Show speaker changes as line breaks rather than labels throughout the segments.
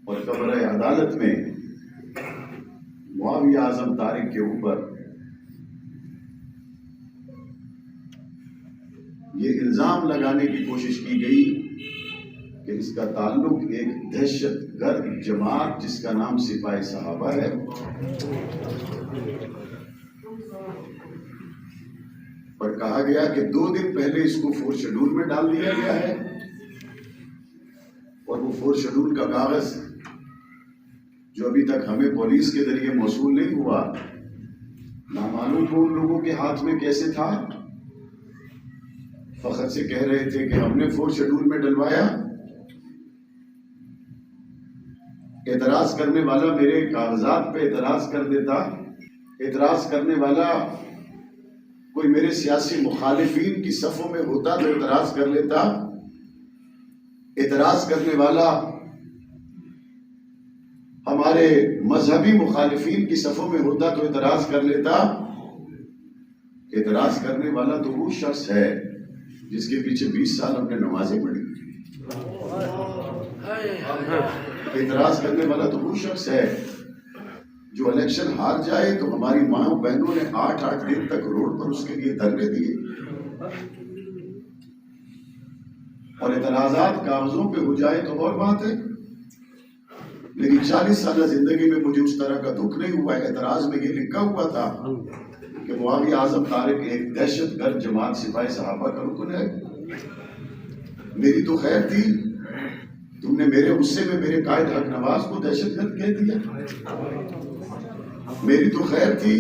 اور کمرہ عدالت میں معاویہ اعظم طارق کے اوپر یہ الزام لگانے کی کوشش کی گئی کہ اس کا تعلق ایک دہشت گرد جماعت جس کا نام سپاہی صحابہ ہے اور کہا گیا کہ 2 دن پہلے اس کو 4 شیڈول میں ڈال دیا گیا ہے اور وہ 4 شیڈول کا کاغذ جو ابھی تک ہمیں پولیس کے ذریعے موصول نہیں ہوا، نامعلوم ان لوگوں کے ہاتھ میں کیسے تھا۔ فخر سے کہہ رہے تھے کہ ہم نے 4 شیڈول میں ڈلوایا، اعتراض کرنے والا میرے کاغذات پہ اعتراض کر دیتا، اعتراض کرنے والا کوئی میرے سیاسی مخالفین کی صفوں میں ہوتا تو اعتراض کر لیتا، اعتراض کرنے والا ہمارے مذہبی مخالفین کی صفوں میں ہوتا تو اعتراض کر لیتا۔ اعتراض کرنے والا تو وہ شخص ہے جس کے پیچھے 20 سال ہم نے نمازیں پڑھی۔ اعتراض کرنے والا تو وہ شخص ہے جو الیکشن ہار جائے تو ہماری ماں بہنوں نے 8 دن تک روڈ پر اس کے لیے دھرنے دیے، اور اعتراضات کاغذوں پہ ہو جائے تو اور بات ہے۔ لیکن 40 سالہ زندگی میں مجھے اس طرح کا دکھ نہیں ہوا۔ اعتراض میں یہ لکھا ہوا تھا کہ معاویہ اعظم طارق ایک دہشت گرد جماعت سپاہی صحابہ کا رکن ہے۔ میری تو خیر تھی، تم نے میرے غصے میں میرے قائد حق نواز کو دہشت گرد کہہ دیا۔ میری تو خیر تھی،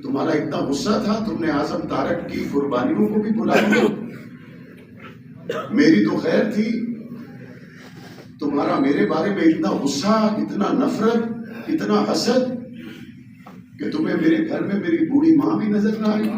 تمہارا اتنا غصہ تھا تم نے اعظم طارق کی قربانیوں کو بھی بلا دیا۔ میری تو خیر تھی، تمہارا میرے بارے میں اتنا غصہ، اتنا نفرت، اتنا حسد کہ تمہیں میرے گھر میں میری بوڑھی ماں بھی نظر نہ آئی۔